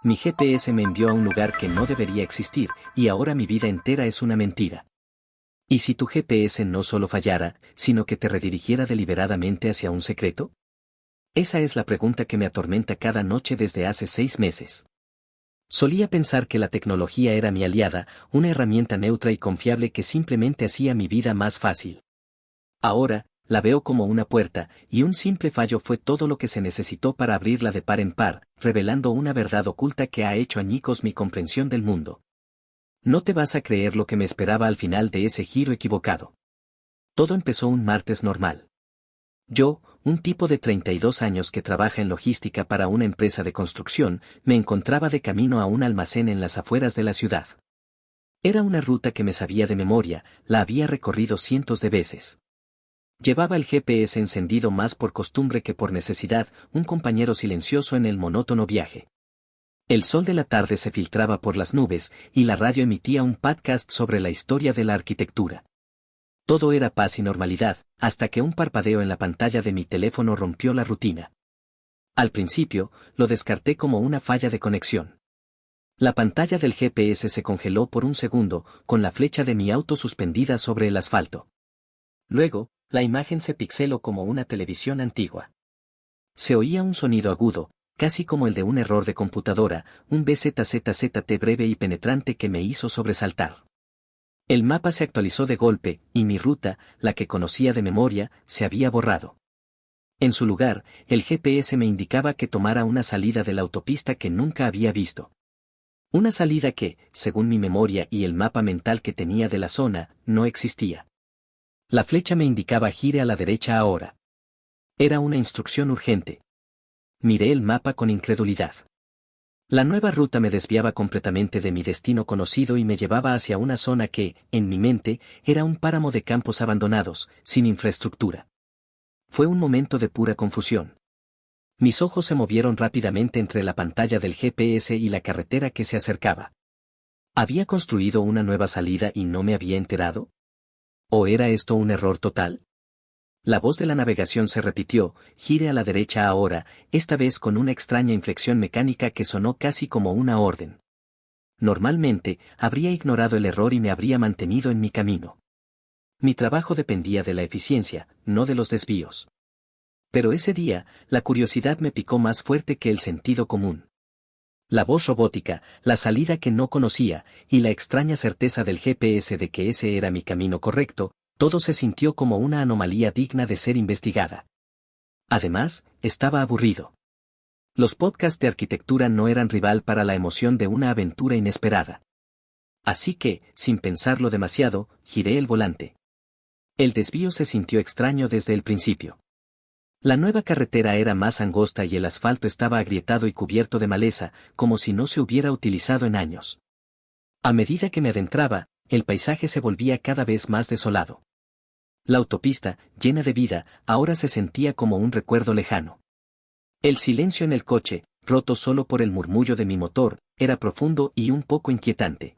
Mi GPS me envió a un lugar que no debería existir, y ahora mi vida entera es una mentira. ¿Y si tu GPS no solo fallara, sino que te redirigiera deliberadamente hacia un secreto? Esa es la pregunta que me atormenta cada noche desde hace 6 meses. Solía pensar que la tecnología era mi aliada, una herramienta neutra y confiable que simplemente hacía mi vida más fácil. Ahora, la veo como una puerta, y un simple fallo fue todo lo que se necesitó para abrirla de par en par, revelando una verdad oculta que ha hecho añicos mi comprensión del mundo. No te vas a creer lo que me esperaba al final de ese giro equivocado. Todo empezó un martes normal. Yo, un tipo de 32 años que trabaja en logística para una empresa de construcción, me encontraba de camino a un almacén en las afueras de la ciudad. Era una ruta que me sabía de memoria, la había recorrido cientos de veces. Llevaba el GPS encendido más por costumbre que por necesidad, un compañero silencioso en el monótono viaje. El sol de la tarde se filtraba por las nubes, y la radio emitía un podcast sobre la historia de la arquitectura. Todo era paz y normalidad, hasta que un parpadeo en la pantalla de mi teléfono rompió la rutina. Al principio, lo descarté como una falla de conexión. La pantalla del GPS se congeló por un segundo, con la flecha de mi auto suspendida sobre el asfalto. Luego, la imagen se pixeló como una televisión antigua. Se oía un sonido agudo, casi como el de un error de computadora, un bzzzt breve y penetrante que me hizo sobresaltar. El mapa se actualizó de golpe, y mi ruta, la que conocía de memoria, se había borrado. En su lugar, el GPS me indicaba que tomara una salida de la autopista que nunca había visto. Una salida que, según mi memoria y el mapa mental que tenía de la zona, no existía. La flecha me indicaba gire a la derecha ahora. Era una instrucción urgente. Miré el mapa con incredulidad. La nueva ruta me desviaba completamente de mi destino conocido y me llevaba hacia una zona que, en mi mente, era un páramo de campos abandonados, sin infraestructura. Fue un momento de pura confusión. Mis ojos se movieron rápidamente entre la pantalla del GPS y la carretera que se acercaba. ¿Había construido una nueva salida y no me había enterado? ¿O era esto un error total? La voz de la navegación se repitió, gire a la derecha ahora, esta vez con una extraña inflexión mecánica que sonó casi como una orden. Normalmente, habría ignorado el error y me habría mantenido en mi camino. Mi trabajo dependía de la eficiencia, no de los desvíos. Pero ese día, la curiosidad me picó más fuerte que el sentido común. La voz robótica, la salida que no conocía, y la extraña certeza del GPS de que ese era mi camino correcto, todo se sintió como una anomalía digna de ser investigada. Además, estaba aburrido. Los podcasts de arquitectura no eran rival para la emoción de una aventura inesperada. Así que, sin pensarlo demasiado, giré el volante. El desvío se sintió extraño desde el principio. La nueva carretera era más angosta y el asfalto estaba agrietado y cubierto de maleza, como si no se hubiera utilizado en años. A medida que me adentraba, el paisaje se volvía cada vez más desolado. La autopista, llena de vida, ahora se sentía como un recuerdo lejano. El silencio en el coche, roto solo por el murmullo de mi motor, era profundo y un poco inquietante.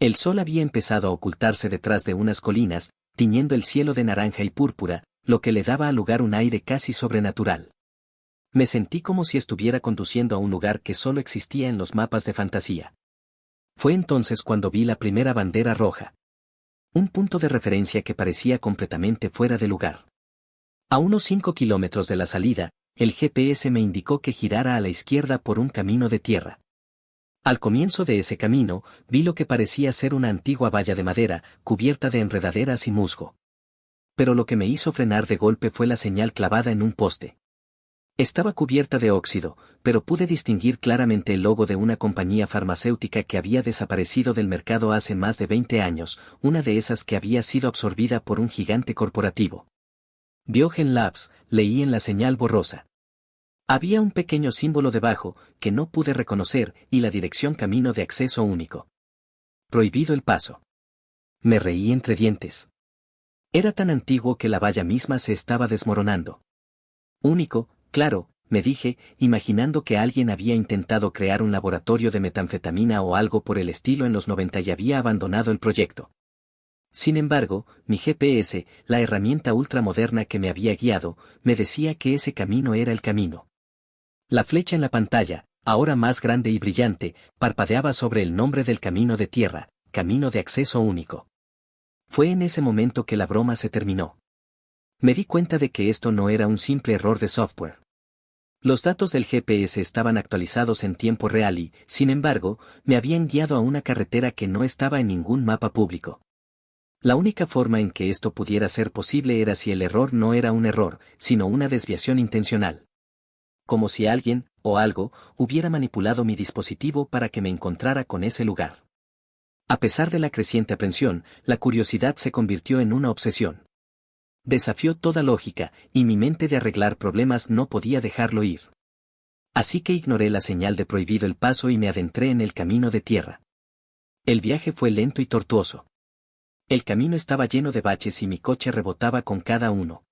El sol había empezado a ocultarse detrás de unas colinas, tiñendo el cielo de naranja y púrpura, lo que le daba al lugar un aire casi sobrenatural. Me sentí como si estuviera conduciendo a un lugar que solo existía en los mapas de fantasía. Fue entonces cuando vi la primera bandera roja. Un punto de referencia que parecía completamente fuera de lugar. A unos 5 kilómetros de la salida, el GPS me indicó que girara a la izquierda por un camino de tierra. Al comienzo de ese camino, vi lo que parecía ser una antigua valla de madera, cubierta de enredaderas y musgo. Pero lo que me hizo frenar de golpe fue la señal clavada en un poste. Estaba cubierta de óxido, pero pude distinguir claramente el logo de una compañía farmacéutica que había desaparecido del mercado hace más de 20 años, una de esas que había sido absorbida por un gigante corporativo. Biogen Labs, leí en la señal borrosa. Había un pequeño símbolo debajo, que no pude reconocer, y la dirección camino de acceso único. Prohibido el paso. Me reí entre dientes. Era tan antiguo que la valla misma se estaba desmoronando. Único, claro, me dije, imaginando que alguien había intentado crear un laboratorio de metanfetamina o algo por el estilo en los 90 y había abandonado el proyecto. Sin embargo, mi GPS, la herramienta ultramoderna que me había guiado, me decía que ese camino era el camino. La flecha en la pantalla, ahora más grande y brillante, parpadeaba sobre el nombre del camino de tierra, camino de acceso único. Fue en ese momento que la broma se terminó. Me di cuenta de que esto no era un simple error de software. Los datos del GPS estaban actualizados en tiempo real y, sin embargo, me habían guiado a una carretera que no estaba en ningún mapa público. La única forma en que esto pudiera ser posible era si el error no era un error, sino una desviación intencional. Como si alguien, o algo, hubiera manipulado mi dispositivo para que me encontrara con ese lugar. A pesar de la creciente aprensión, la curiosidad se convirtió en una obsesión. Desafió toda lógica, y mi mente de arreglar problemas no podía dejarlo ir. Así que ignoré la señal de prohibido el paso y me adentré en el camino de tierra. El viaje fue lento y tortuoso. El camino estaba lleno de baches y mi coche rebotaba con cada uno.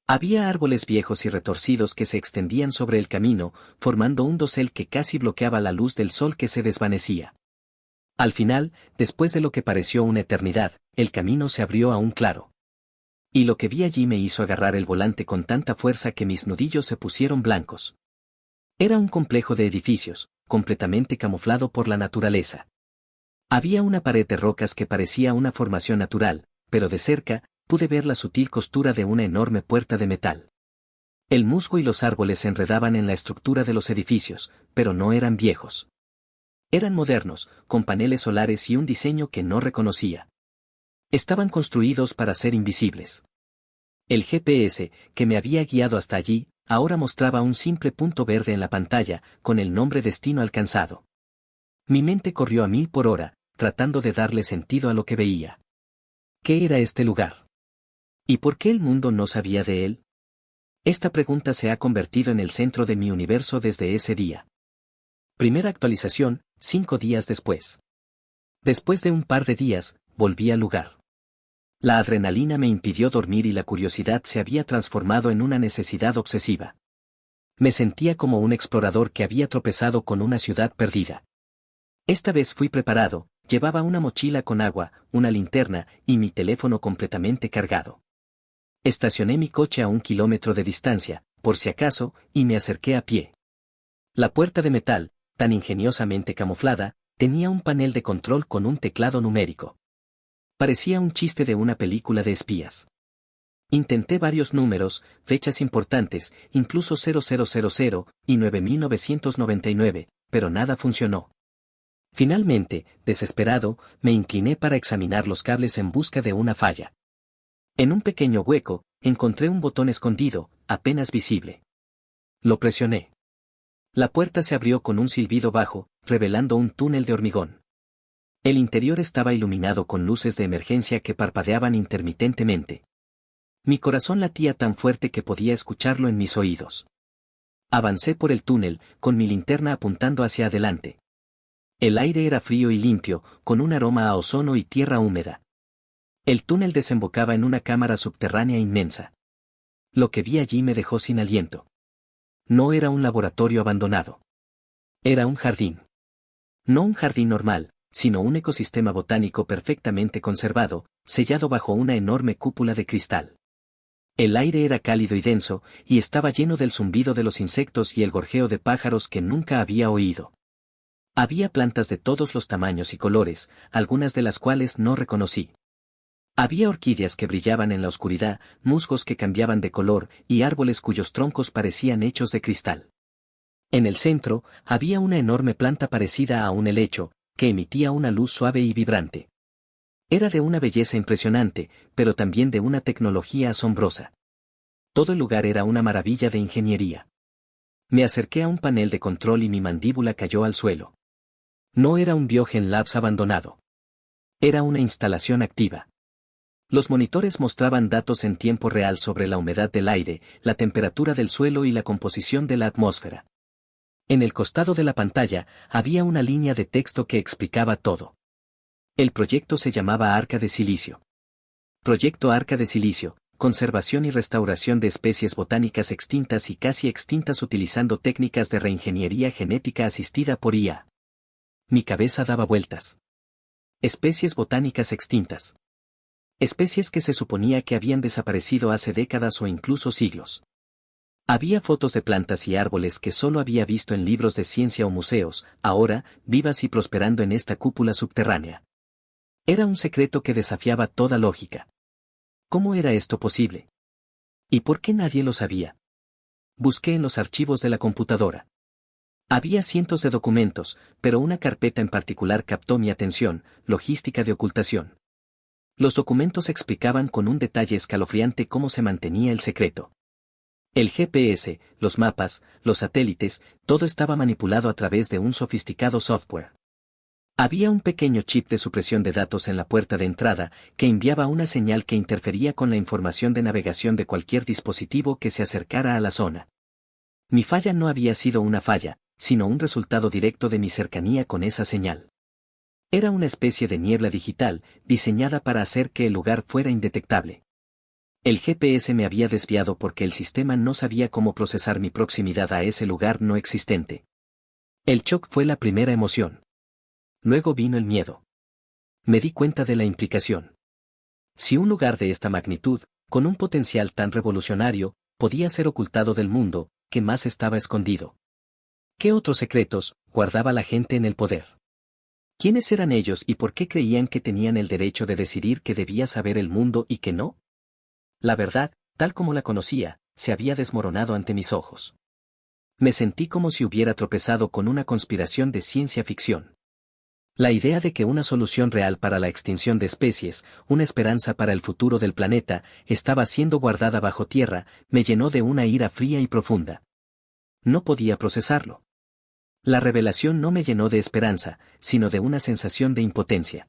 Había árboles viejos y retorcidos que se extendían sobre el camino, formando un dosel que casi bloqueaba la luz del sol que se desvanecía. Al final, después de lo que pareció una eternidad, el camino se abrió a un claro. Y lo que vi allí me hizo agarrar el volante con tanta fuerza que mis nudillos se pusieron blancos. Era un complejo de edificios, completamente camuflado por la naturaleza. Había una pared de rocas que parecía una formación natural, pero de cerca, pude ver la sutil costura de una enorme puerta de metal. El musgo y los árboles se enredaban en la estructura de los edificios, pero no eran viejos. Eran modernos, con paneles solares y un diseño que no reconocía. Estaban construidos para ser invisibles. El GPS, que me había guiado hasta allí, ahora mostraba un simple punto verde en la pantalla, con el nombre destino alcanzado. Mi mente corrió a 1000 por hora, tratando de darle sentido a lo que veía. ¿Qué era este lugar? ¿Y por qué el mundo no sabía de él? Esta pregunta se ha convertido en el centro de mi universo desde ese día. Primera actualización, 5 días después. Después de un par de días, volví al lugar. La adrenalina me impidió dormir y la curiosidad se había transformado en una necesidad obsesiva. Me sentía como un explorador que había tropezado con una ciudad perdida. Esta vez fui preparado, llevaba una mochila con agua, una linterna y mi teléfono completamente cargado. Estacioné mi coche a 1 kilómetro de distancia, por si acaso, y me acerqué a pie. La puerta de metal, tan ingeniosamente camuflada, tenía un panel de control con un teclado numérico. Parecía un chiste de una película de espías. Intenté varios números, fechas importantes, incluso 0000 y 9999, pero nada funcionó. Finalmente, desesperado, me incliné para examinar los cables en busca de una falla. En un pequeño hueco, encontré un botón escondido, apenas visible. Lo presioné. La puerta se abrió con un silbido bajo, revelando un túnel de hormigón. El interior estaba iluminado con luces de emergencia que parpadeaban intermitentemente. Mi corazón latía tan fuerte que podía escucharlo en mis oídos. Avancé por el túnel, con mi linterna apuntando hacia adelante. El aire era frío y limpio, con un aroma a ozono y tierra húmeda. El túnel desembocaba en una cámara subterránea inmensa. Lo que vi allí me dejó sin aliento. No era un laboratorio abandonado. Era un jardín. No un jardín normal, sino un ecosistema botánico perfectamente conservado, sellado bajo una enorme cúpula de cristal. El aire era cálido y denso, y estaba lleno del zumbido de los insectos y el gorjeo de pájaros que nunca había oído. Había plantas de todos los tamaños y colores, algunas de las cuales no reconocí. Había orquídeas que brillaban en la oscuridad, musgos que cambiaban de color, y árboles cuyos troncos parecían hechos de cristal. En el centro, había una enorme planta parecida a un helecho, que emitía una luz suave y vibrante. Era de una belleza impresionante, pero también de una tecnología asombrosa. Todo el lugar era una maravilla de ingeniería. Me acerqué a un panel de control y mi mandíbula cayó al suelo. No era un Biogen Labs abandonado. Era una instalación activa. Los monitores mostraban datos en tiempo real sobre la humedad del aire, la temperatura del suelo y la composición de la atmósfera. En el costado de la pantalla, había una línea de texto que explicaba todo. El proyecto se llamaba Arca de Silicio. Proyecto Arca de Silicio, conservación y restauración de especies botánicas extintas y casi extintas utilizando técnicas de reingeniería genética asistida por IA. Mi cabeza daba vueltas. Especies botánicas extintas. Especies que se suponía que habían desaparecido hace décadas o incluso siglos. Había fotos de plantas y árboles que solo había visto en libros de ciencia o museos, ahora, vivas y prosperando en esta cúpula subterránea. Era un secreto que desafiaba toda lógica. ¿Cómo era esto posible? ¿Y por qué nadie lo sabía? Busqué en los archivos de la computadora. Había cientos de documentos, pero una carpeta en particular captó mi atención: logística de ocultación. Los documentos explicaban con un detalle escalofriante cómo se mantenía el secreto. El GPS, los mapas, los satélites, todo estaba manipulado a través de un sofisticado software. Había un pequeño chip de supresión de datos en la puerta de entrada, que enviaba una señal que interfería con la información de navegación de cualquier dispositivo que se acercara a la zona. Mi falla no había sido una falla, sino un resultado directo de mi cercanía con esa señal. Era una especie de niebla digital, diseñada para hacer que el lugar fuera indetectable. El GPS me había desviado porque el sistema no sabía cómo procesar mi proximidad a ese lugar no existente. El shock fue la primera emoción. Luego vino el miedo. Me di cuenta de la implicación. Si un lugar de esta magnitud, con un potencial tan revolucionario, podía ser ocultado del mundo, ¿qué más estaba escondido? ¿Qué otros secretos guardaba la gente en el poder? ¿Quiénes eran ellos y por qué creían que tenían el derecho de decidir qué debía saber el mundo y qué no? La verdad, tal como la conocía, se había desmoronado ante mis ojos. Me sentí como si hubiera tropezado con una conspiración de ciencia ficción. La idea de que una solución real para la extinción de especies, una esperanza para el futuro del planeta, estaba siendo guardada bajo tierra, me llenó de una ira fría y profunda. No podía procesarlo. La revelación no me llenó de esperanza, sino de una sensación de impotencia.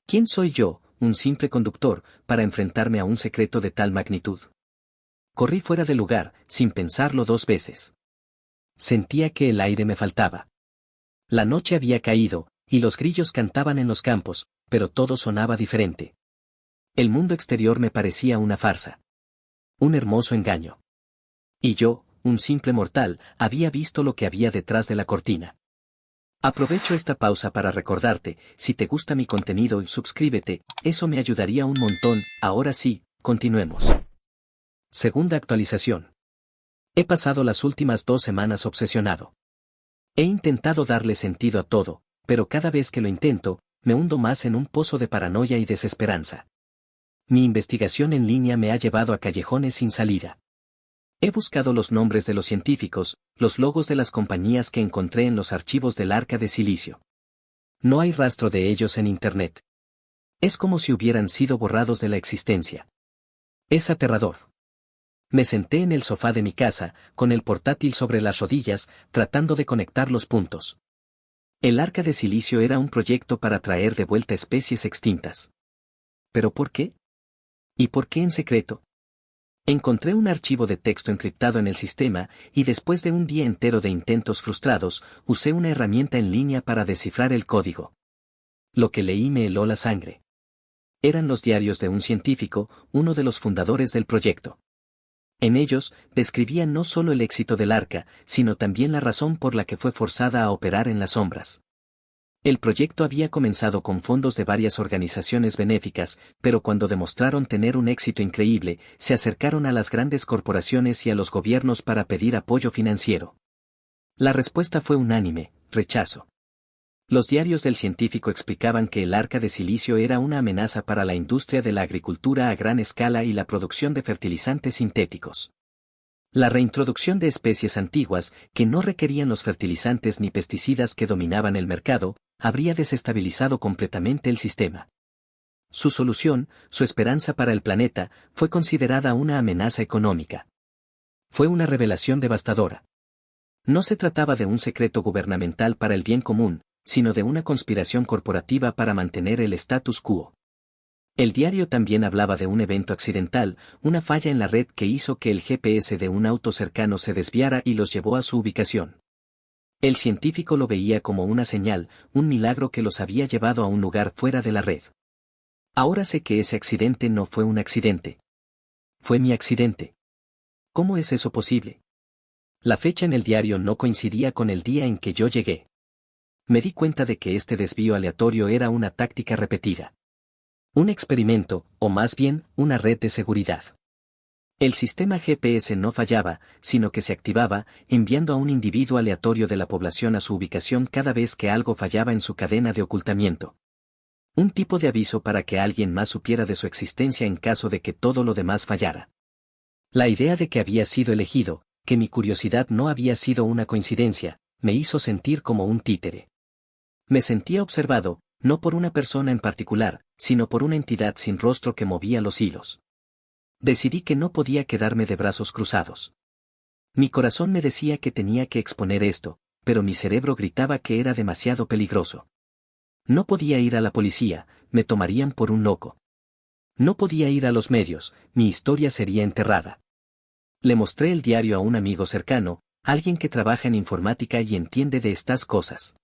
¿Quién soy yo, un simple conductor, para enfrentarme a un secreto de tal magnitud? Corrí fuera del lugar, sin pensarlo dos veces. Sentía que el aire me faltaba. La noche había caído, y los grillos cantaban en los campos, pero todo sonaba diferente. El mundo exterior me parecía una farsa. Un hermoso engaño. Y yo, un simple mortal, había visto lo que había detrás de la cortina. Aprovecho esta pausa para recordarte: si te gusta mi contenido, suscríbete, eso me ayudaría un montón. Ahora sí, continuemos. Segunda actualización. He pasado las últimas 2 semanas obsesionado. He intentado darle sentido a todo, pero cada vez que lo intento, me hundo más en un pozo de paranoia y desesperanza. Mi investigación en línea me ha llevado a callejones sin salida. He buscado los nombres de los científicos, los logos de las compañías que encontré en los archivos del Arca de Silicio. No hay rastro de ellos en Internet. Es como si hubieran sido borrados de la existencia. Es aterrador. Me senté en el sofá de mi casa, con el portátil sobre las rodillas, tratando de conectar los puntos. El Arca de Silicio era un proyecto para traer de vuelta especies extintas. ¿Pero por qué? ¿Y por qué en secreto? Encontré un archivo de texto encriptado en el sistema, y después de un día entero de intentos frustrados, usé una herramienta en línea para descifrar el código. Lo que leí me heló la sangre. Eran los diarios de un científico, uno de los fundadores del proyecto. En ellos, describía no solo el éxito del Arca, sino también la razón por la que fue forzada a operar en las sombras. El proyecto había comenzado con fondos de varias organizaciones benéficas, pero cuando demostraron tener un éxito increíble, se acercaron a las grandes corporaciones y a los gobiernos para pedir apoyo financiero. La respuesta fue unánime: rechazo. Los diarios del científico explicaban que el Arca de Silicio era una amenaza para la industria de la agricultura a gran escala y la producción de fertilizantes sintéticos. La reintroducción de especies antiguas, que no requerían los fertilizantes ni pesticidas que dominaban el mercado, habría desestabilizado completamente el sistema. Su solución, su esperanza para el planeta, fue considerada una amenaza económica. Fue una revelación devastadora. No se trataba de un secreto gubernamental para el bien común, sino de una conspiración corporativa para mantener el status quo. El diario también hablaba de un evento accidental, una falla en la red que hizo que el GPS de un auto cercano se desviara y los llevó a su ubicación. El científico lo veía como una señal, un milagro que los había llevado a un lugar fuera de la red. Ahora sé que ese accidente no fue un accidente. Fue mi accidente. ¿Cómo es eso posible? La fecha en el diario no coincidía con el día en que yo llegué. Me di cuenta de que este desvío aleatorio era una táctica repetida. Un experimento, o más bien, una red de seguridad. El sistema GPS no fallaba, sino que se activaba, enviando a un individuo aleatorio de la población a su ubicación cada vez que algo fallaba en su cadena de ocultamiento. Un tipo de aviso para que alguien más supiera de su existencia en caso de que todo lo demás fallara. La idea de que había sido elegido, que mi curiosidad no había sido una coincidencia, me hizo sentir como un títere. Me sentía observado, no por una persona en particular, sino por una entidad sin rostro que movía los hilos. Decidí que no podía quedarme de brazos cruzados. Mi corazón me decía que tenía que exponer esto, pero mi cerebro gritaba que era demasiado peligroso. No podía ir a la policía, me tomarían por un loco. No podía ir a los medios, mi historia sería enterrada. Le mostré el diario a un amigo cercano, alguien que trabaja en informática y entiende de estas cosas.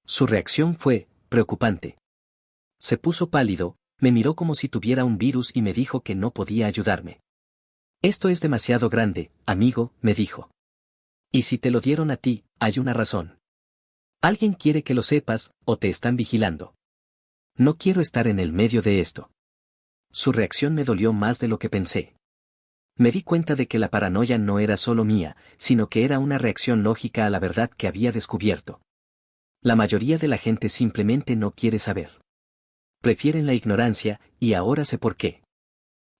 Su reacción fue preocupante. Se puso pálido, me miró como si tuviera un virus y me dijo que no podía ayudarme. Esto es demasiado grande, amigo, me dijo. Y si te lo dieron a ti, hay una razón. Alguien quiere que lo sepas, o te están vigilando. No quiero estar en el medio de esto. Su reacción me dolió más de lo que pensé. Me di cuenta de que la paranoia no era solo mía, sino que era una reacción lógica a la verdad que había descubierto. La mayoría de la gente simplemente no quiere saber. Prefieren la ignorancia, y ahora sé por qué.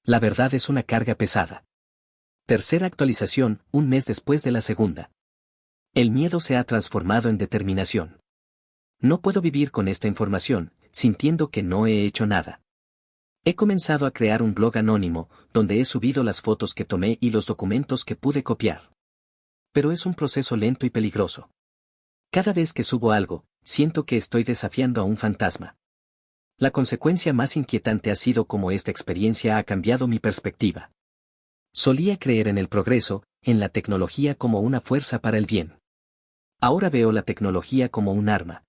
La verdad es una carga pesada. Tercera actualización, un mes después de la segunda. El miedo se ha transformado en determinación. No puedo vivir con esta información, sintiendo que no he hecho nada. He comenzado a crear un blog anónimo, donde he subido las fotos que tomé y los documentos que pude copiar. Pero es un proceso lento y peligroso. Cada vez que subo algo, siento que estoy desafiando a un fantasma. La consecuencia más inquietante ha sido cómo esta experiencia ha cambiado mi perspectiva. Solía creer en el progreso, en la tecnología como una fuerza para el bien. Ahora veo la tecnología como un arma.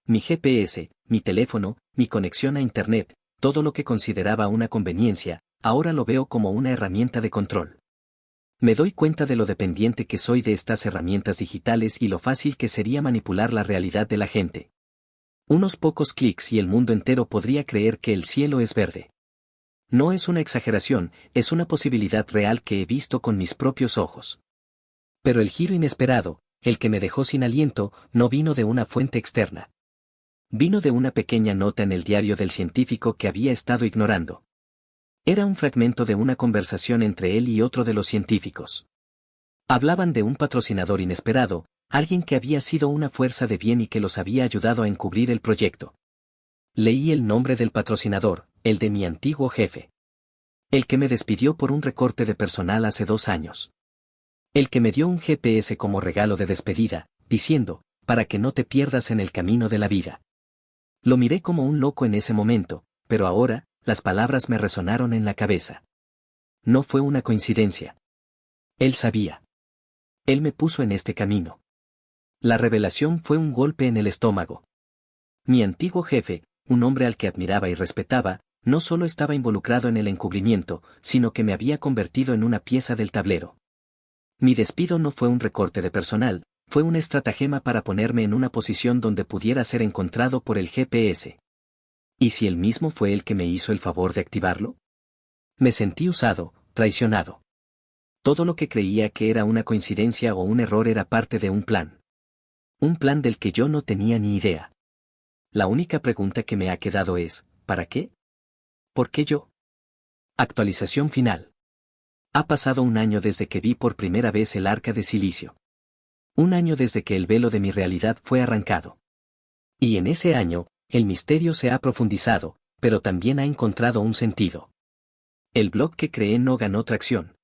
Mi GPS, mi teléfono, mi conexión a Internet, todo lo que consideraba una conveniencia, ahora lo veo como una herramienta de control. Me doy cuenta de lo dependiente que soy de estas herramientas digitales y lo fácil que sería manipular la realidad de la gente. Unos pocos clics y el mundo entero podría creer que el cielo es verde. No es una exageración, es una posibilidad real que he visto con mis propios ojos. Pero el giro inesperado, el que me dejó sin aliento, no vino de una fuente externa. Vino de una pequeña nota en el diario del científico que había estado ignorando. Era un fragmento de una conversación entre él y otro de los científicos. Hablaban de un patrocinador inesperado, alguien que había sido una fuerza de bien y que los había ayudado a encubrir el proyecto. Leí el nombre del patrocinador, el de mi antiguo jefe. El que me despidió por un recorte de personal hace 2 años. El que me dio un GPS como regalo de despedida, diciendo, para que no te pierdas en el camino de la vida. Lo miré como un loco en ese momento, pero ahora, las palabras me resonaron en la cabeza. No fue una coincidencia. Él sabía. Él me puso en este camino. La revelación fue un golpe en el estómago. Mi antiguo jefe, un hombre al que admiraba y respetaba, no solo estaba involucrado en el encubrimiento, sino que me había convertido en una pieza del tablero. Mi despido no fue un recorte de personal, fue una estratagema para ponerme en una posición donde pudiera ser encontrado por el GPS. ¿Y si él mismo fue el que me hizo el favor de activarlo? Me sentí usado, traicionado. Todo lo que creía que era una coincidencia o un error era parte de un plan. Un plan del que yo no tenía ni idea. La única pregunta que me ha quedado es, ¿para qué? ¿Por qué yo? Actualización final. Ha pasado 1 año desde que vi por primera vez el arca de silicio. 1 año desde que el velo de mi realidad fue arrancado. Y en ese año, el misterio se ha profundizado, pero también ha encontrado un sentido. El blog que creé no ganó tracción.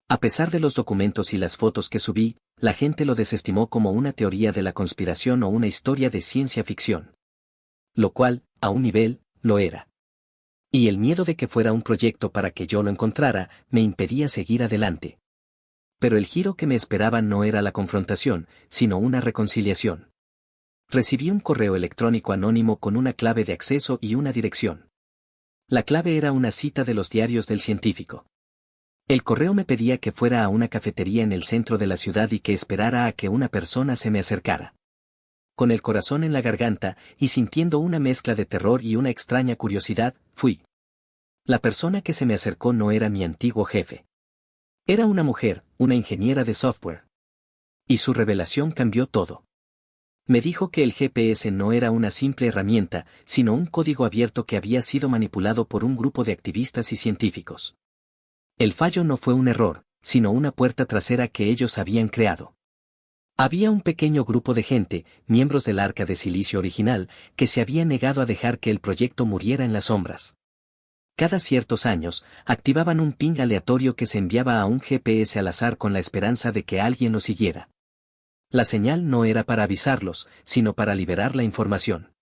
A pesar de los documentos y las fotos que subí, la gente lo desestimó como una teoría de la conspiración o una historia de ciencia ficción. Lo cual, a un nivel, lo era. Y el miedo de que fuera un proyecto para que yo lo encontrara, me impedía seguir adelante. Pero el giro que me esperaba no era la confrontación, sino una reconciliación. Recibí un correo electrónico anónimo con una clave de acceso y una dirección. La clave era una cita de los diarios del científico. El correo me pedía que fuera a una cafetería en el centro de la ciudad y que esperara a que una persona se me acercara. Con el corazón en la garganta, y sintiendo una mezcla de terror y una extraña curiosidad, fui. La persona que se me acercó no era mi antiguo jefe. Era una mujer, una ingeniera de software. Y su revelación cambió todo. Me dijo que el GPS no era una simple herramienta, sino un código abierto que había sido manipulado por un grupo de activistas y científicos. El fallo no fue un error, sino una puerta trasera que ellos habían creado. Había un pequeño grupo de gente, miembros del Arca de Silicio original, que se había negado a dejar que el proyecto muriera en las sombras. Cada ciertos años, activaban un ping aleatorio que se enviaba a un GPS al azar con la esperanza de que alguien lo siguiera. La señal no era para avisarlos, sino para liberar la información.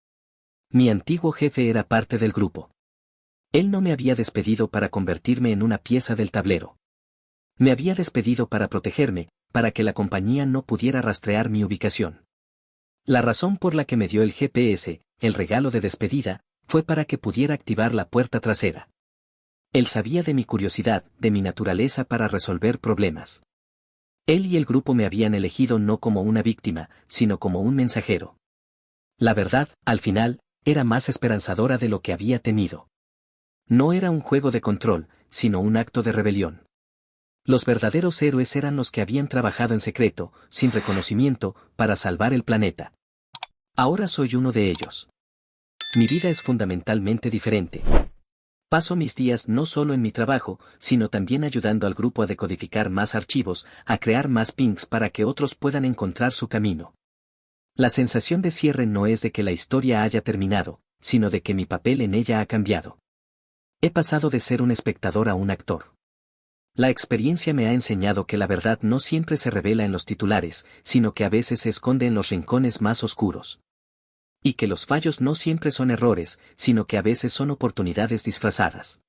Mi antiguo jefe era parte del grupo. Él no me había despedido para convertirme en una pieza del tablero. Me había despedido para protegerme, para que la compañía no pudiera rastrear mi ubicación. La razón por la que me dio el GPS, el regalo de despedida, fue para que pudiera activar la puerta trasera. Él sabía de mi curiosidad, de mi naturaleza para resolver problemas. Él y el grupo me habían elegido no como una víctima, sino como un mensajero. La verdad, al final, era más esperanzadora de lo que había temido. No era un juego de control, sino un acto de rebelión. Los verdaderos héroes eran los que habían trabajado en secreto, sin reconocimiento, para salvar el planeta. Ahora soy uno de ellos. Mi vida es fundamentalmente diferente. Paso mis días no solo en mi trabajo, sino también ayudando al grupo a decodificar más archivos, a crear más pings para que otros puedan encontrar su camino. La sensación de cierre no es de que la historia haya terminado, sino de que mi papel en ella ha cambiado. He pasado de ser un espectador a un actor. La experiencia me ha enseñado que la verdad no siempre se revela en los titulares, sino que a veces se esconde en los rincones más oscuros. Y que los fallos no siempre son errores, sino que a veces son oportunidades disfrazadas.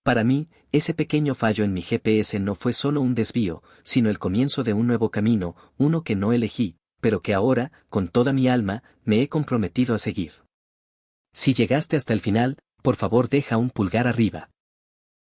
Para mí, ese pequeño fallo en mi GPS no fue solo un desvío, sino el comienzo de un nuevo camino, uno que no elegí, pero que ahora, con toda mi alma, me he comprometido a seguir. Si llegaste hasta el final, por favor deja un pulgar arriba.